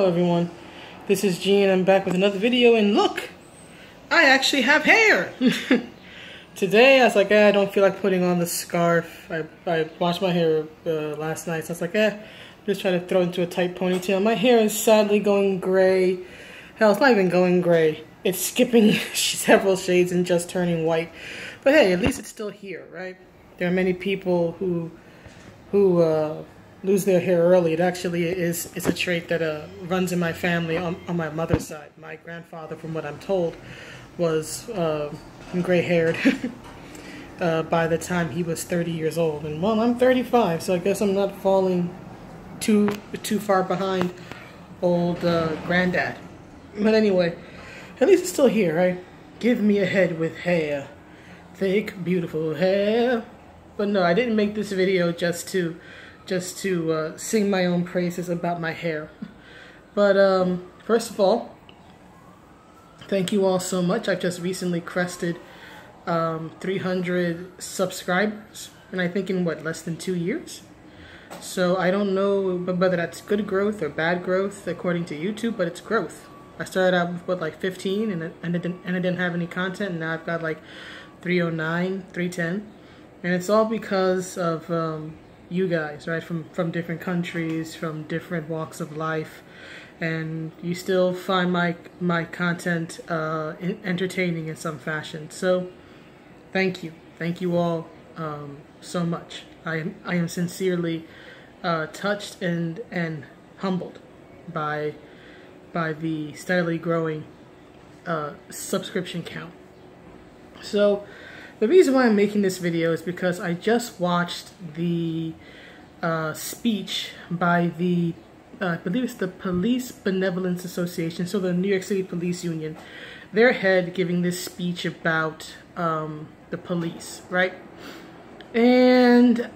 everyone, this is Gene. I'm back with another video, and look, I actually have hair. Today I was like, I don't feel like putting on the scarf. I washed my hair last night, so I was like, just try to throw it into a tight ponytail. My hair is sadly going gray. Hell, it's not even going gray. It's skipping several shades and just turning white. But hey, at least it's still here, right? There are many people who lose their hair early. It actually is a trait that runs in my family on my mother's side. My grandfather, from what I'm told, was gray-haired by the time he was 30 years old. And well, I'm 35, so I guess I'm not falling too far behind old granddad. But anyway, at least it's still here, right? Give me a head with hair. Thick, beautiful hair. But no, I didn't make this video just to sing my own praises about my hair. But first of all, thank you all so much. I've just recently crested 300 subscribers, and I think in what, less than 2 years? So I don't know whether that's good growth or bad growth according to YouTube, but it's growth. I started out with what, like 15, and I didn't have any content, and now I've got like 309, 310, and it's all because of you guys, right? From different countries, from different walks of life, and you still find my content entertaining in some fashion. So thank you all so much. I am sincerely touched and humbled by the steadily growing subscription count. So the reason why I'm making this video is because I just watched the speech by the I believe it's the Police Benevolence Association, so the New York City Police Union, their head giving this speech about the police, right? And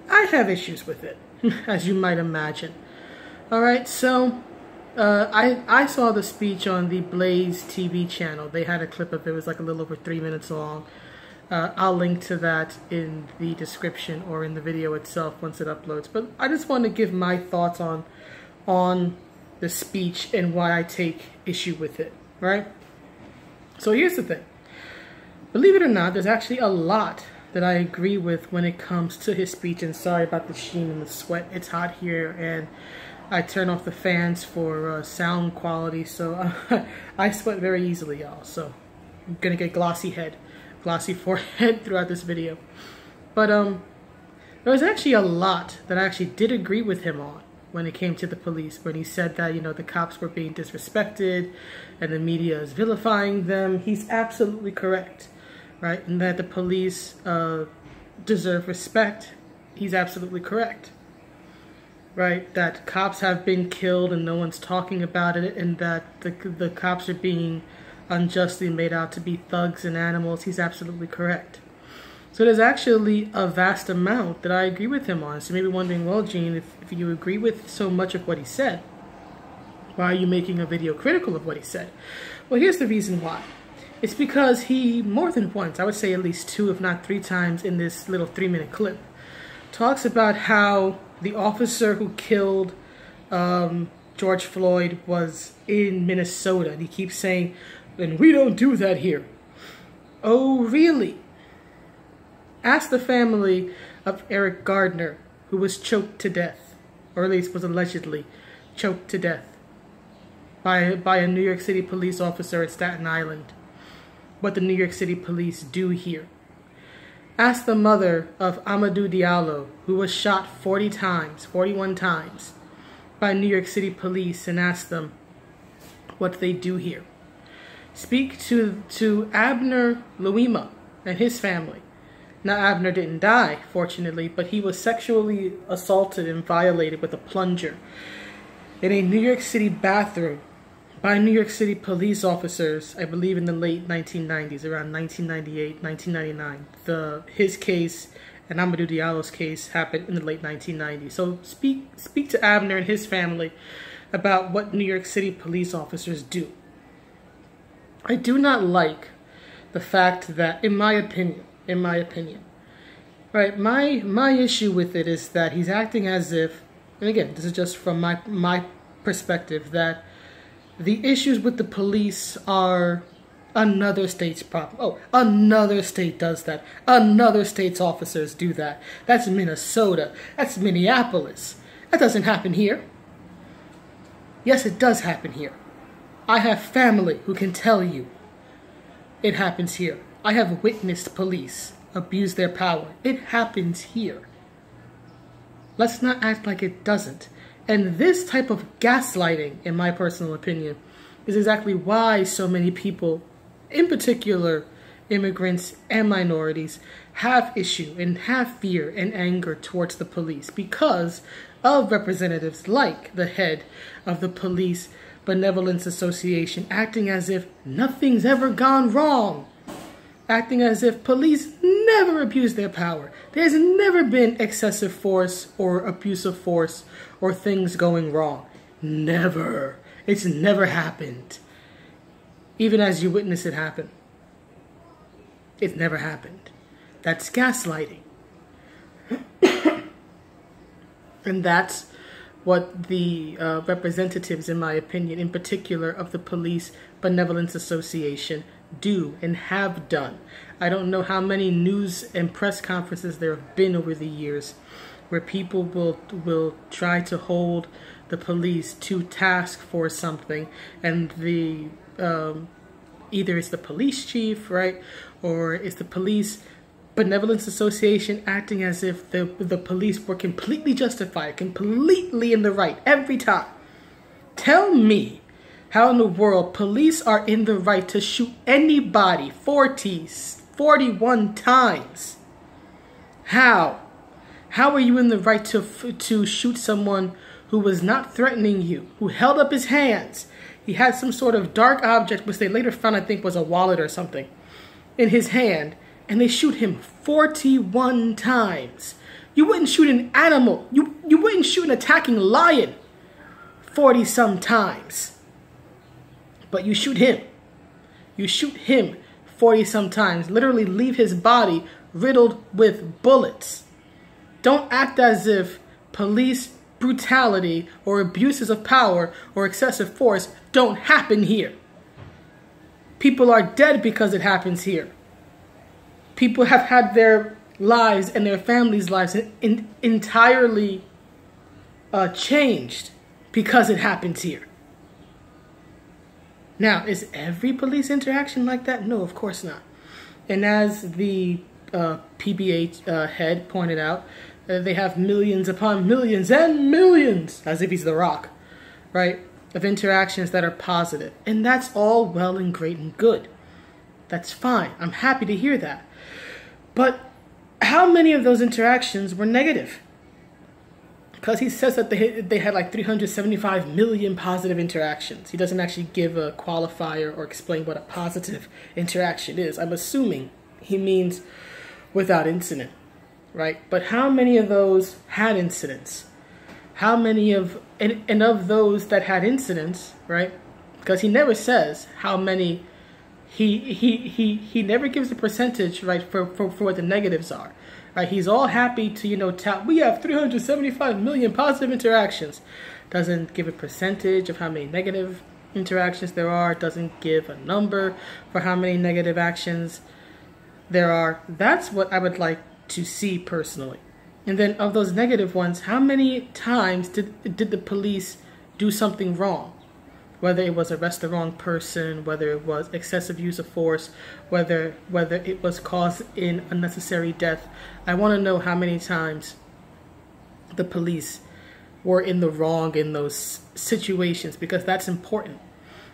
I have issues with it, as you might imagine. All right, so I saw the speech on the Blaze TV channel. They had a clip of it. It was like a little over 3 minutes long. I'll link to that in the description or in the video itself once it uploads. But I just want to give my thoughts on the speech and why I take issue with it, right? So here's the thing. Believe it or not, there's actually a lot that I agree with when it comes to his speech. And sorry about the sheen and the sweat. It's hot here, and I turn off the fans for sound quality, so I sweat very easily, y'all. So I'm gonna get glossy forehead throughout this video. But there was actually a lot that I actually did agree with him on when it came to the police, when he said that, you know, the cops were being disrespected and the media is vilifying them. He's absolutely correct, right? And that the police deserve respect. He's absolutely correct, right? That cops have been killed and no one's talking about it, and that the cops are being unjustly made out to be thugs and animals. He's absolutely correct. So there's actually a vast amount that I agree with him on. So you may be wondering, well, Gene, if you agree with so much of what he said, why are you making a video critical of what he said? Well, here's the reason why. It's because he, more than once, I would say at least 2, if not 3 times in this little 3-minute clip, talks about how the officer who killed George Floyd was in Minnesota. And he keeps saying, and we don't do that here. Oh, really? Ask the family of Eric Gardner, who was choked to death, or at least was allegedly choked to death by a New York City police officer at Staten Island, what the New York City police do here. Ask the mother of Amadou Diallo, who was shot 41 times by New York City police, and ask them what they do here. Speak to Abner Louima and his family. Now, Abner didn't die, fortunately, but he was sexually assaulted and violated with a plunger in a New York City bathroom by New York City police officers, I believe in the late 1990s, around 1998, 1999. His case and Amadou Diallo's case happened in the late 1990s. So speak to Abner and his family about what New York City police officers do. I do not like the fact that, in my opinion, right, my issue with it is that he's acting as if, and again, this is just from my perspective that the issues with the police are another state's problem. Oh, another state does that. Another state's officers do that. That's Minnesota. That's Minneapolis. That doesn't happen here. Yes, it does happen here. I have family who can tell you it happens here. I have witnessed police abuse their power. It happens here. Let's not act like it doesn't. And this type of gaslighting, in my personal opinion, is exactly why so many people, in particular immigrants and minorities, have issue and have fear and anger towards the police because of representatives like the head of the Police Benevolence Association acting as if nothing's ever gone wrong, acting as if police never abuse their power. There's never been excessive force or abuse of force or things going wrong. Never. It's never happened. Even as you witness it happen. It's never happened. That's gaslighting. And that's what the representatives, in my opinion, in particular of the Police Benevolence Association, do and have done. I don't know how many news and press conferences there have been over the years where people will try to hold the police to task for something, and the either it's the police chief, right, or it's the Police Benevolence Association acting as if the police were completely justified, completely in the right every time. Tell me how in the world police are in the right to shoot anybody 41 times. How? How are you in the right to shoot someone who was not threatening you, who held up his hands? He had some sort of dark object, which they later found, I think, was a wallet or something, in his hand, and they shoot him 41 times. You wouldn't shoot an animal. You wouldn't shoot an attacking lion 40-some times. But you shoot him. You shoot him 40-some times. Literally leave his body riddled with bullets. Don't act as if police brutality or abuses of power or excessive force don't happen here. People are dead because it happens here. People have had their lives and their families' lives entirely changed because it happens here. Now, is every police interaction like that? No, of course not. And as the PBA head pointed out, they have millions upon millions and millions, as if he's The Rock, right, of interactions that are positive. And that's all well and great and good. That's fine. I'm happy to hear that. But how many of those interactions were negative? Because he says that they had like 375 million positive interactions. He doesn't actually give a qualifier or explain what a positive interaction is. I'm assuming he means without incident, right? But how many of those had incidents? How many of, and of those that had incidents, right? Because he never says how many. He never gives a percentage, right, for what the negatives are. Right? He's all happy to, tout, we have 375 million positive interactions. Doesn't give a percentage of how many negative interactions there are. Doesn't give a number for how many negative actions there are. That's what I would like to see personally. And then of those negative ones, how many times did the police do something wrong? Whether it was arrest the wrong person, whether it was excessive use of force, whether it was caused in unnecessary death. I want to know how many times the police were in the wrong in those situations, because that's important.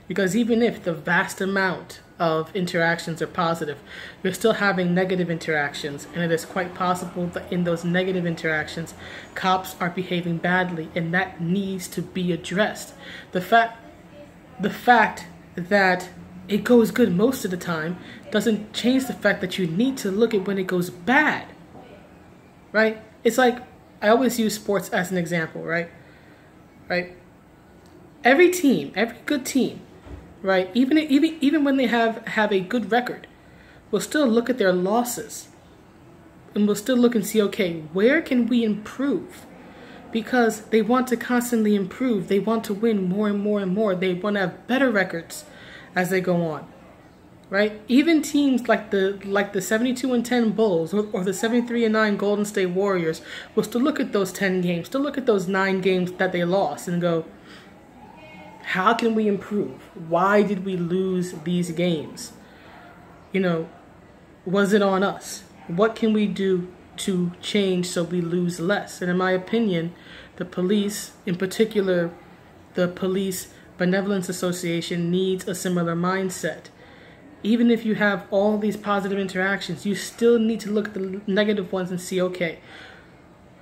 Because even if the vast amount of interactions are positive, you're still having negative interactions, and it is quite possible that in those negative interactions, cops are behaving badly, and that needs to be addressed. The fact that it goes good most of the time doesn't change the fact that you need to look at when it goes bad, right? It's like, I always use sports as an example, right? Every team, every good team, right? Even when they have a good record, we'll still look at their losses, and we'll still look and see, okay, where can we improve? because they want to constantly improve. They want to win more and more and more. They want to have better records as they go on, right? Even teams like the 72-10 Bulls or the 73-9 Golden State Warriors will still look at those 10 games, still look at those 9 games that they lost and go, how can we improve? Why did we lose these games? You know, was it on us? What can we do to change so we lose less? And in my opinion, the police, in particular, the Police Benevolence Association, needs a similar mindset. Even if you have all these positive interactions, you still need to look at the negative ones and see, okay,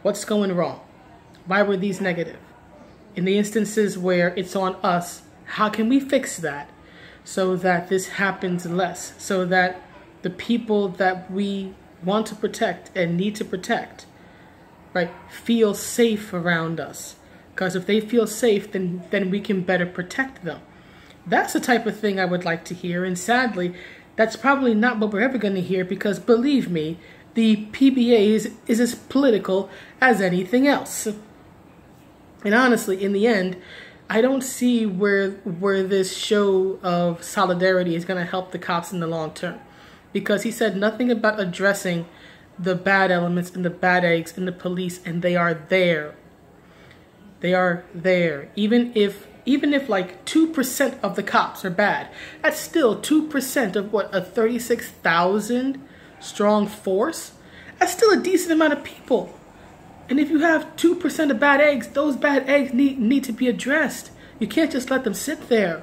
what's going wrong? Why were these negative? In the instances where it's on us, how can we fix that so that this happens less? So that the people that we want to protect and need to protect, right, feel safe around us. Because if they feel safe, then we can better protect them. That's the type of thing I would like to hear. And sadly, that's probably not what we're ever going to hear, because believe me, the PBA is as political as anything else. And honestly, in the end, I don't see where this show of solidarity is going to help the cops in the long term. Because he said nothing about addressing the bad elements and the bad eggs in the police, and they are there. They are there. Even if like 2% of the cops are bad, that's still 2% of what, a 36,000 strong force? That's still a decent amount of people. And if you have 2% of bad eggs, those bad eggs need to be addressed. You can't just let them sit there.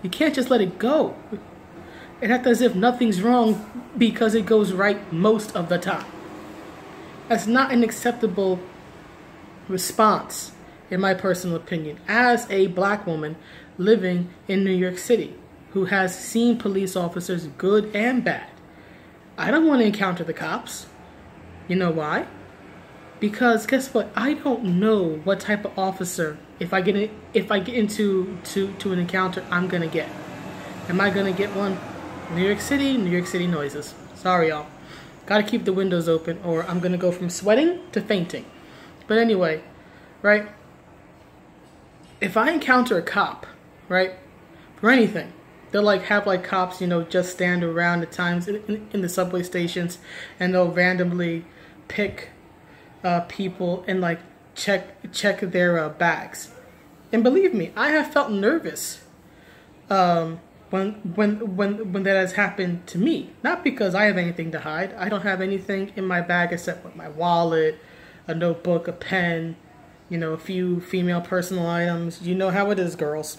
You can't just let it go. And act as if nothing's wrong because it goes right most of the time. That's not an acceptable response, in my personal opinion, as a black woman living in New York City who has seen police officers good and bad. I don't want to encounter the cops. You know why? Because guess what? I don't know what type of officer, if I get into an encounter, I'm gonna get. Am I gonna get one? New York City noises. Sorry, y'all. Gotta keep the windows open, or I'm gonna go from sweating to fainting. But anyway, right? If I encounter a cop, right, for anything, they'll have cops, just stand around at times in the subway stations, and they'll randomly pick people and check their bags. And believe me, I have felt nervous when that has happened to me. Not because I have anything to hide. I don't have anything in my bag except my wallet, a notebook, a pen, a few female personal items. You know how it is, girls.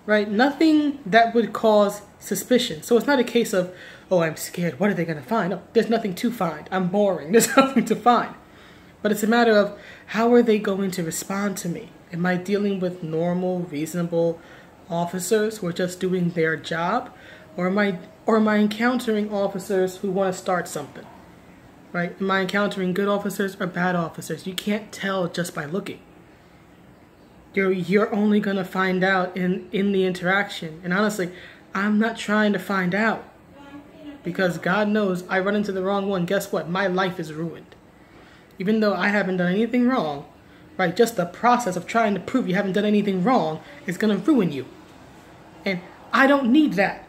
Right? Nothing that would cause suspicion. So it's not a case of, oh, I'm scared. What are they going to find? No, there's nothing to find. I'm boring. There's nothing to find. But it's a matter of, how are they going to respond to me? Am I dealing with normal, reasonable officers who are just doing their job? Or am I encountering officers who want to start something? Right? Am I encountering good officers or bad officers? You can't tell just by looking. You're only going to find out in the interaction. And honestly, I'm not trying to find out. Because God knows I run into the wrong one. Guess what? My life is ruined. Even though I haven't done anything wrong, right? Just the process of trying to prove you haven't done anything wrong is going to ruin you. And I don't need that.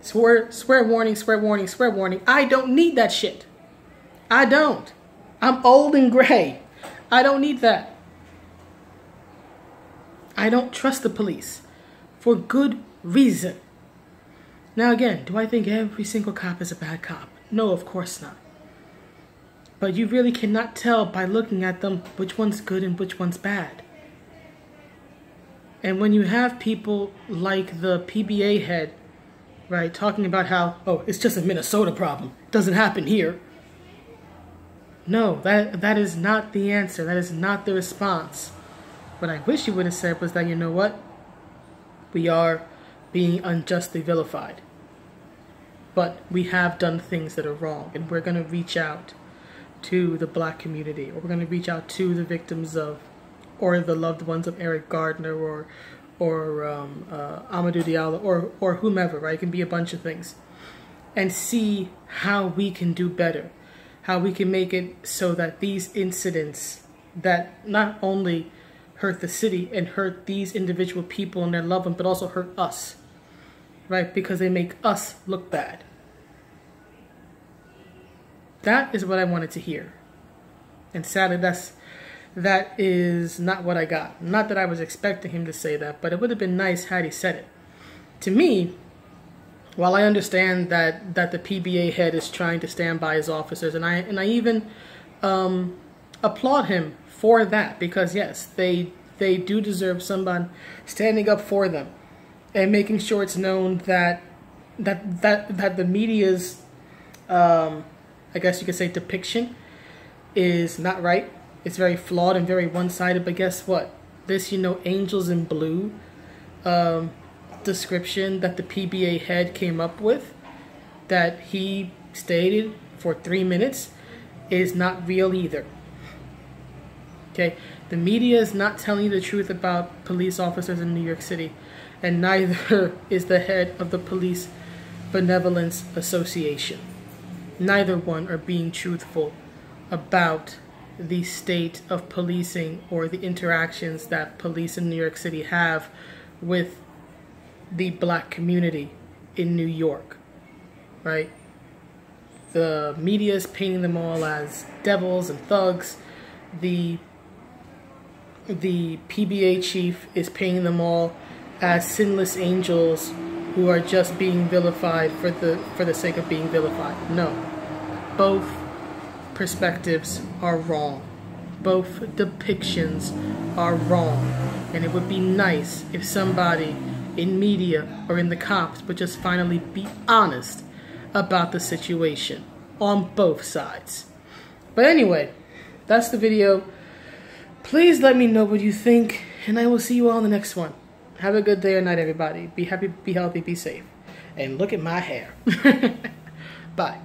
Swear warning, swear warning, swear warning. I don't need that shit. I don't. I'm old and gray. I don't need that. I don't trust the police for good reason. Now again, do I think every single cop is a bad cop? No, of course not. But you really cannot tell by looking at them which one's good and which one's bad. And when you have people like the PBA head, right, talking about how, oh, it's just a Minnesota problem. It doesn't happen here. No, that is not the answer. That is not the response. What I wish you would have said was that, you know what? We are being unjustly vilified. But we have done things that are wrong, and we're going to reach out to the black community, or we're going to reach out to the victims of, or the loved ones of Eric Gardner, or Amadou Diallo, or whomever, right? It can be a bunch of things. And see how we can do better. How we can make it so that these incidents that not only hurt the city and hurt these individual people and their loved ones, but also hurt us, right? Because they make us look bad. That is what I wanted to hear. And sadly, that is not what I got. Not that I was expecting him to say that, but it would have been nice had he said it. To me, while I understand that the PBA head is trying to stand by his officers, and I even applaud him for that, because yes, they do deserve someone standing up for them and making sure it's known that the media's I guess you could say depiction is not right. It's very flawed and very one-sided. But guess what? This, angels in blue description that the PBA head came up with, that he stated for 3 minutes, is not real either. Okay? The media is not telling you the truth about police officers in New York City, and neither is the head of the Police Benevolence Association. Neither one are being truthful about the state of policing or the interactions that police in New York City have with the black community in New York, right? The media is painting them all as devils and thugs. The PBA chief is painting them all as sinless angels who are just being vilified for the sake of being vilified. No. Both perspectives are wrong. Both depictions are wrong. And it would be nice if somebody in media or in the cops would just finally be honest about the situation on both sides. But anyway, that's the video. Please let me know what you think, and I will see you all in the next one. Have a good day or night, everybody. Be happy, be healthy, be safe. And look at my hair. Bye.